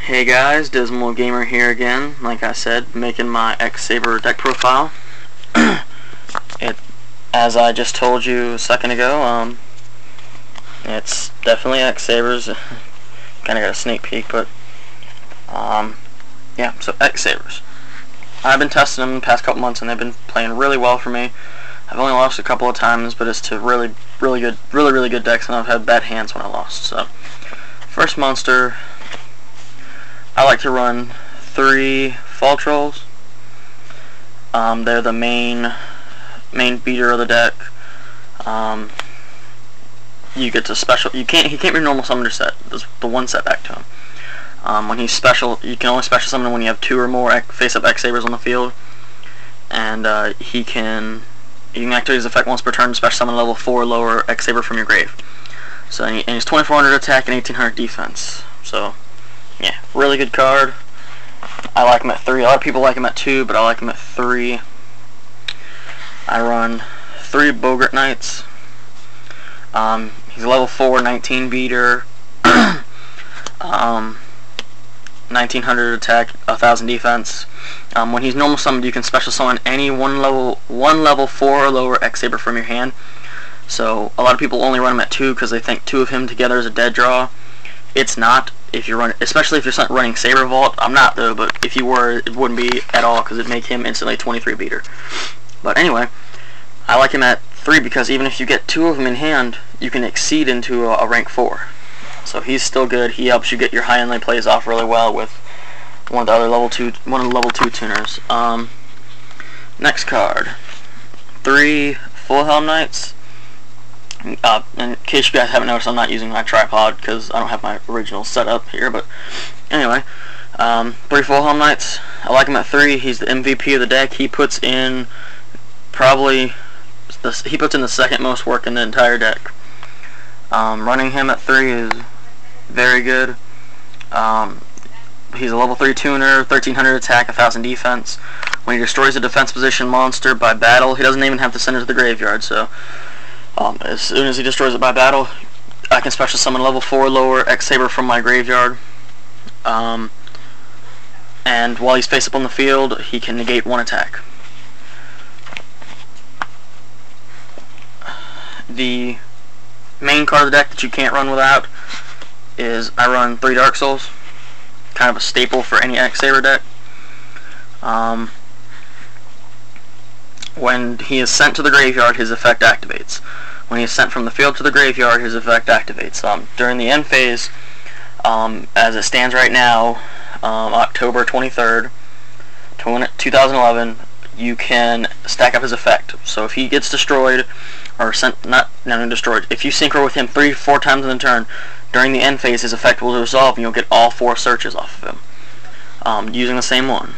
Hey guys, Dismal Gamer here again. Like I said, making my X-Saber deck profile. As I just told you a second ago, it's definitely X-Sabers. Kind of got a sneak peek, but yeah. So X-Sabers. I've been testing them the past couple months, and they've been playing really well for me. I've only lost a couple of times, but it's to really good decks, and I've had bad hands when I lost. So, first monster. I like to run 3 Fall Trolls. They're the main beater of the deck. You get to special. He can't be normal summoner set. There's the one setback to him. When he's special, you can only special summon when you have 2 or more face-up X-Sabers on the field, and you can activate his effect once per turn. Special summon level 4 or lower X-Saber from your grave. So and he's 2400 attack and 1800 defense. So. Yeah, really good card. I like him at 3. A lot of people like him at 2, but I like him at 3. I run 3 Bogart Knights. He's a level 4, 19 beater, 1900 attack, 1000 defense. When he's normal summoned, you can special summon any one level 4 or lower X-Saber from your hand. So a lot of people only run him at 2 because they think 2 of him together is a dead draw. It's not. If you're running, especially if you're running Saber Vault. I'm not though, but if you were, it wouldn't be at all because it'd make him instantly 23 beater. But anyway, I like him at 3 because even if you get 2 of them in hand, you can exceed into a rank 4. So he's still good. He helps you get your high end lane plays off really well with one of the level 2 tuners. Next card, 3 Full Helm Knights. In case you guys haven't noticed, I'm not using my tripod because I don't have my original setup here, but anyway, 3 Full Helm Knights. I like him at 3. He's the MVP of the deck. He puts in the second most work in the entire deck. Running him at 3 is very good. He's a level 3 tuner, 1300 attack, 1000 defense. When he destroys a defense position monster by battle, he doesn't even have to send it to the graveyard, so as soon as he destroys it by battle, I can special summon level 4 lower X-Saber from my graveyard. And while he's face up on the field, he can negate 1 attack. The main card of the deck that you can't run without is I run 3 Dark Souls. Kind of a staple for any X-Saber deck. When he is sent to the graveyard, his effect activates. When he is sent from the field to the graveyard, his effect activates. During the end phase, as it stands right now, October 23rd, 2011, you can stack up his effect. So if he gets destroyed, or not destroyed, if you synchro with him 3-4 times in the turn, during the end phase, his effect will resolve, and you'll get all 4 searches off of him, using the same one.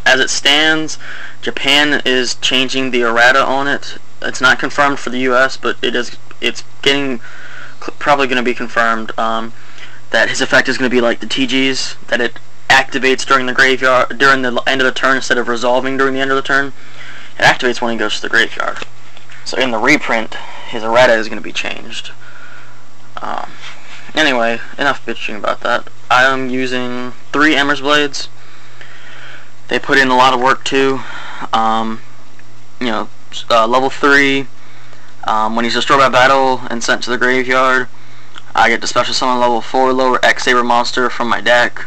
As it stands, Japan is changing the errata on it. It's not confirmed for the U.S., but it's probably going to be confirmed that his effect is going to be like the TG's, that it activates during the end of the turn instead of resolving during the end of the turn. It activates when he goes to the graveyard. So in the reprint, his errata is going to be changed. Anyway, enough bitching about that. I am using 3 Emmer's Blades. They put in a lot of work too. Level 3, when he's destroyed by battle and sent to the graveyard, I get to special summon level 4 lower X-Saber monster from my deck.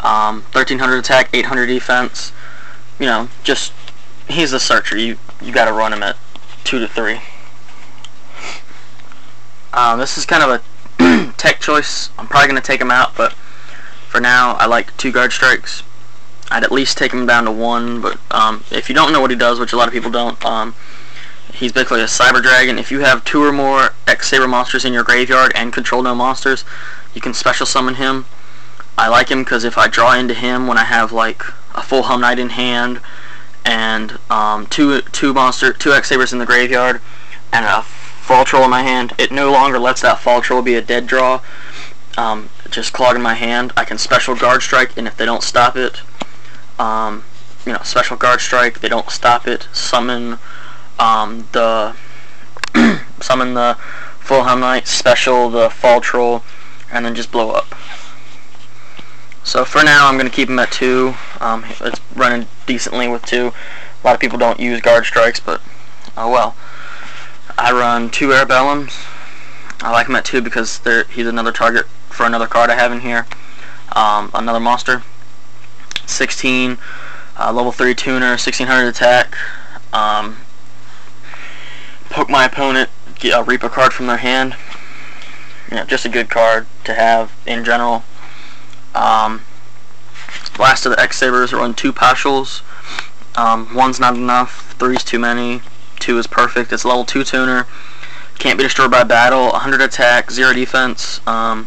1300 attack, 800 defense. He's the searcher. You gotta run him at 2 to 3. This is kind of a tech choice. I'm probably gonna take him out, but for now I like 2 guard strikes. I'd at least take him down to 1, but if you don't know what he does, which a lot of people don't, he's basically a Cyber Dragon. If you have 2 or more X-Saber monsters in your graveyard and control no monsters, you can special summon him. I like him because if I draw into him when I have like a Full Helm Knight in hand and 2 X-Sabers in the graveyard and a Fall Troll in my hand, it no longer lets that Fall Troll be a dead draw. Just clogging my hand. I can special Guard Strike, and if they don't stop it, special Guard Strike, they don't stop it, summon the Full Helm Knight, special the Fall Troll, and then just blow up. So for now, I'm going to keep him at 2. It's running decently with 2. A lot of people don't use guard strikes, but oh well. I run 2 Airbellums. I like him at 2 because he's another target for another card I have in here. Another monster. 16, level 3 tuner, 1600 attack. Poke my opponent, reap a card from their hand. Just a good card to have in general. Last of the X-Sabers, run 2 Pashals. 1's not enough, 3's too many, 2 is perfect. It's level 2 tuner. Can't be destroyed by battle, 100 attack, 0 defense. Yeah,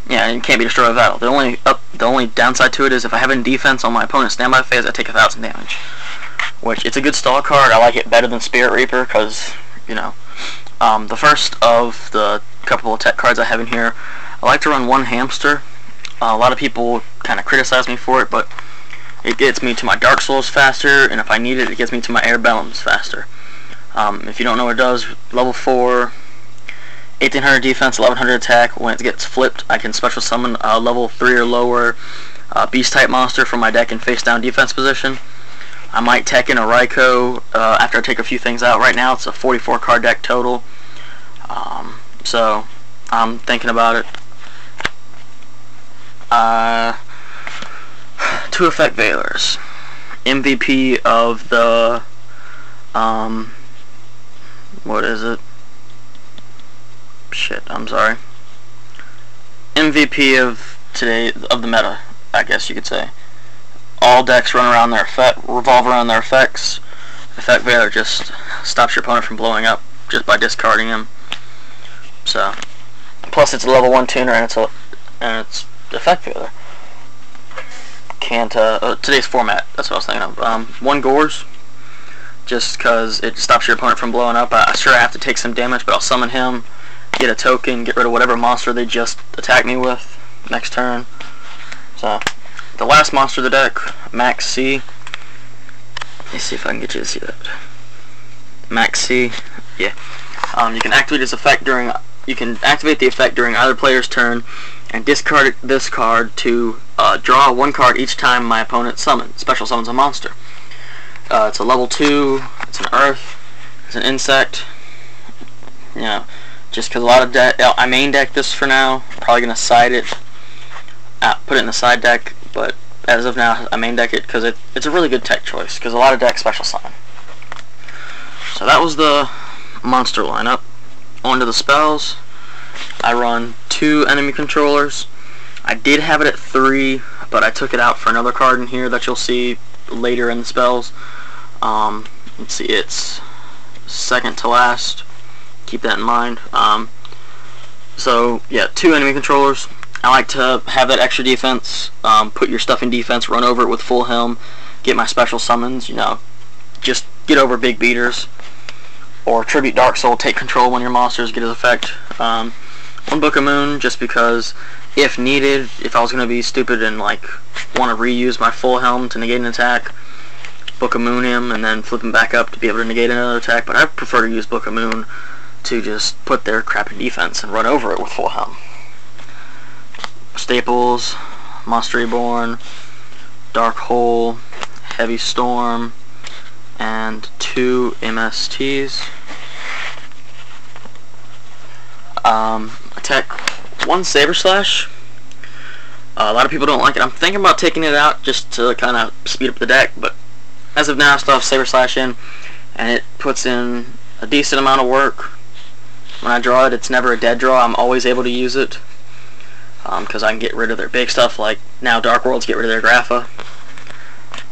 it can't be destroyed by battle. The only downside to it is if I have any defense on my opponent's standby phase, I take 1,000 damage. Which, it's a good stall card. I like it better than Spirit Reaper because, the first of the couple of tech cards I have in here, I like to run 1 Hamster. A lot of people kind of criticize me for it, but it gets me to my Dark Souls faster, and if I need it, it gets me to my Airbellums faster. If you don't know what it does, level 4, 1800 defense, 1100 attack. When it gets flipped, I can special summon a level 3 or lower beast type monster from my deck in face down defense position. I might tech in a Raikou after I take a few things out. Right now it's a 44 card deck total, so I'm thinking about it. 2 effect Veilers. MVP of the what is it? Shit, I'm sorry. MVP of today, of the meta, I guess you could say. All decks revolve around their effects. Effect Veiler just stops your opponent from blowing up just by discarding him. So, plus it's a level 1 tuner and it's Effect Veiler. Can't today's format. That's what I was thinking of. 1 Gores, just because it stops your opponent from blowing up. Sure, I have to take some damage, but I'll summon him, get a token, get rid of whatever monster they just attacked me with next turn. So, the last monster of the deck, Max C. Let me see if I can get you to see that. Max C. Yeah. You can activate his effect during. You can activate the effect during either player's turn, and discard this card to draw 1 card each time my opponent special summons a monster. It's a level 2. It's an Earth. It's an insect. Just because a lot of I main deck this for now. Probably gonna side it. Put it in the side deck, but as of now, I main deck it because it's a really good tech choice. Because a lot of decks special summon. So that was the monster lineup. On to the spells. I run 2 enemy controllers. I did have it at 3, but I took it out for another card in here that you'll see later in the spells. Let's see, it's second to last. Keep that in mind. So yeah, 2 enemy controllers. I like to have that extra defense. Put your stuff in defense, run over it with full helm, get my special summons. Just get over big beaters. Or Tribute Dark Soul, take control when your monsters get his effect. 1 Book of Moon, just because if needed, if I was going to be stupid and want to reuse my full helm to negate an attack, Book of Moon him and then flip him back up to be able to negate another attack. But I prefer to use Book of Moon to just put their crap in defense and run over it with full helm. Staples, Monster Reborn, Dark Hole, Heavy Storm, and 2 MSTs. Attack 1 Saber Slash. A lot of people don't like it. I'm thinking about taking it out just to kind of speed up the deck, but as of now I still have Saber Slash in, and it puts in a decent amount of work. When I draw it, it's never a dead draw. I'm always able to use it because I can get rid of their big stuff, like now Dark Worlds get rid of their Grapha.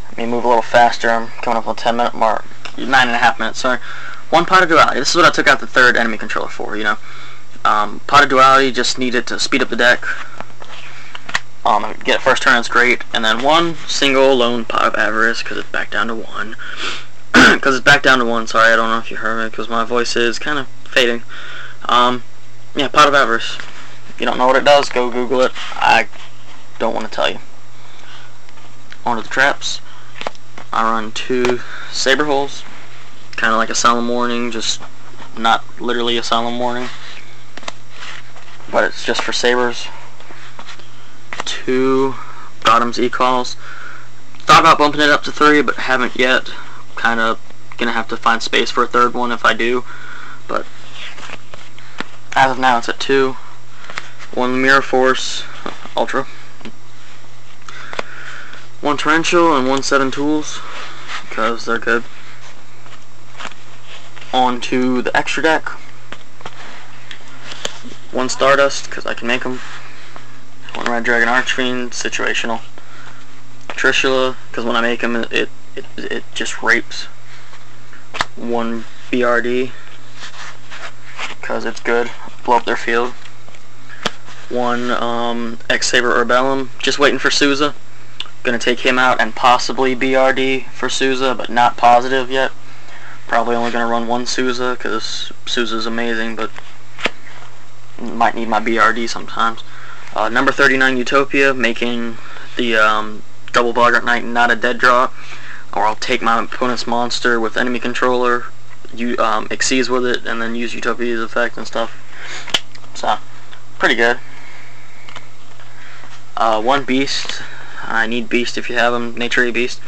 Let me move a little faster. I'm coming up on the 10-minute mark. 9.5 minutes, sorry. 1 Pot of Duality. This is what I took out the 3rd enemy controller for, Pot of Duality, just needed to speed up the deck. Get first turn, it's great. And then 1 single lone Pot of Avarice, because it's back down to 1. Because it's back down to 1, sorry, I don't know if you heard me, because my voice is kind of fading. Yeah, Pot of Avarice. If you don't know what it does, go Google it. I don't want to tell you. On to the traps. I run 2 Saber Holes, kind of like a Solemn Warning, just not literally a Solemn Warning, but it's just for sabers. 2 Gotham's E-Calls. Thought about bumping it up to 3, but haven't yet. Kind of gonna have to find space for a third one if I do, but as of now it's at 2. 1 Mirror Force Ultra, 1 Torrential, and 1 7 Tools, because they're good. On to the extra deck. 1 Stardust, because I can make them. 1 Red Dragon Archfiend, situational. Trishula, because when I make them, it just rapes. 1 BRD, because it's good. Blow up their field. 1 X-Saber Urbellum, just waiting for Souza. Gonna take him out and possibly BRD for Souza, but not positive yet. Probably only gonna run 1 Souza, because Souza's amazing, but might need my BRD sometimes. Number 39 Utopia, making the double Boggart Knight not a dead draw, or I'll take my opponent's monster with enemy controller, exceeds with it, and then use Utopia's effect and stuff. So, pretty good. 1 Beast. I need Beast if you have them. Nature Beast.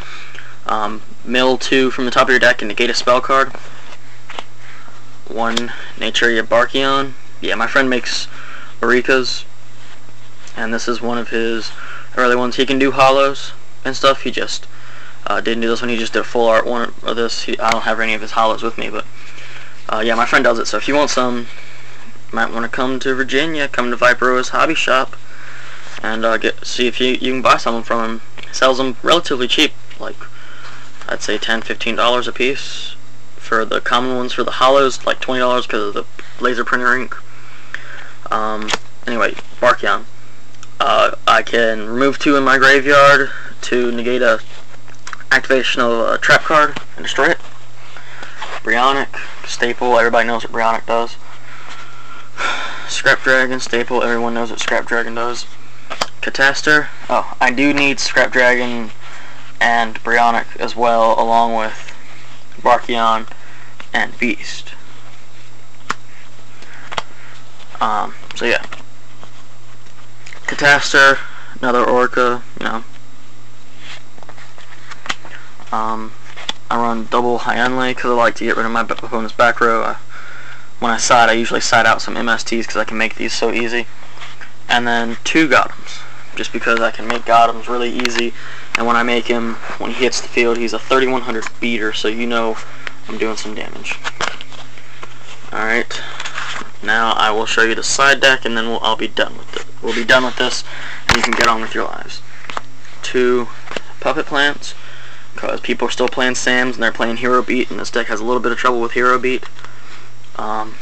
Mill 2 from the top of your deck and negate a spell card. 1 Nature Barkion. Yeah, my friend makes Orikas, and this is one of his early ones. He can do hollows and stuff. He just didn't do this one. He just did a full art one of this. I don't have any of his hollows with me, but yeah, my friend does it. So if you want some, you might want to come to Virginia, come to Vipero's Hobby Shop, and see if you can buy some from him. He sells them relatively cheap, like I'd say $10–15 a piece for the common ones. For the hollows, like $20 because of the laser printer ink. Anyway, Barkion. I can remove 2 in my graveyard to negate a activation of a trap card and destroy it. Brionic, staple, everybody knows what Brionic does. Scrap Dragon, staple, everyone knows what Scrap Dragon does. Catastor, oh, I do need Scrap Dragon and Brionic as well, along with Barkion and Beast. So yeah. Catastor, another Orca, you know. I run double Hyanle because I like to get rid of my opponent's back row. When I side, I usually side out some MSTs because I can make these so easy. And then 2 Gothams, just because I can make Gothams really easy. And when I make him, when he hits the field, he's a 3100 beater, so you know I'm doing some damage. Alright, now I will show you the side deck, and then I'll be done with it. We'll be done with this, and you can get on with your lives. 2 Puppet Plants, because people are still playing Sams and they're playing Hero Beat, and this deck has a little bit of trouble with Hero Beat. 1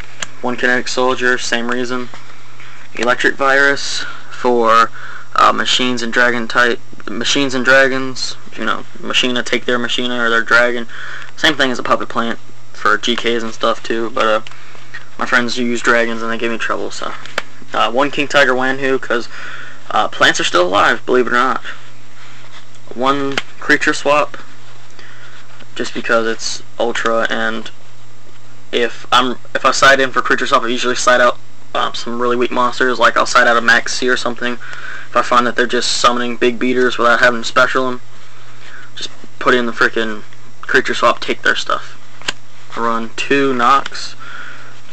Kinetic Soldier, same reason. Electric Virus for machines and dragons. You know, Machina take their Machina or their dragon. Same thing as a Puppet Plant for GKs and stuff too. But my friends use dragons and they give me trouble. So 1 King Tiger Wanhu, because plants are still alive, believe it or not. 1 Creature Swap, just because it's ultra, and if I side in for Creature Swap, I usually side out some really weak monsters. Like I'll side out a Maxi or something if I find that they're just summoning big beaters without having to special them. Just put in the freaking Creature Swap, take their stuff. I run 2 Nox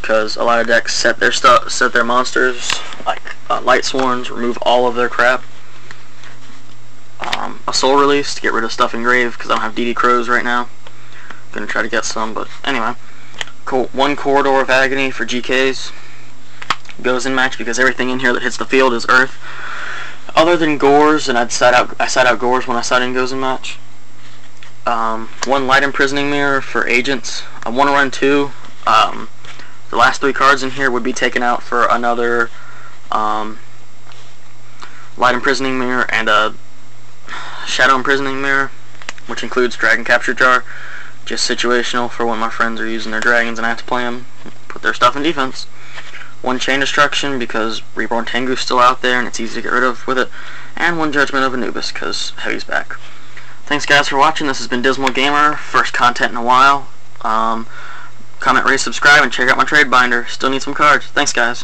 because a lot of decks set their monsters like Light Sworns, remove all of their crap. A Soul Release to get rid of stuff engraved because I don't have DD Crows right now. I'm gonna try to get some, but anyway. 1 Corridor of Agony for GKs. Goes in match because everything in here that hits the field is Earth. Other than Gores, and I side out Gores when I side in Goes in match. 1 Light Imprisoning Mirror for agents. I want to run 2. The last 3 cards in here would be taken out for another Light Imprisoning Mirror and a Shadow Imprisoning Mirror, which includes Dragon Capture Jar. Just situational for when my friends are using their dragons and I have to play them, put their stuff in defense. 1 Chain Destruction because Reborn Tengu's still out there and it's easy to get rid of with it. And 1 Judgment of Anubis because Heavy's back. Thanks guys for watching. This has been Dismal Gamer. First content in a while. Comment, rate, subscribe, and check out my trade binder. Still need some cards. Thanks guys.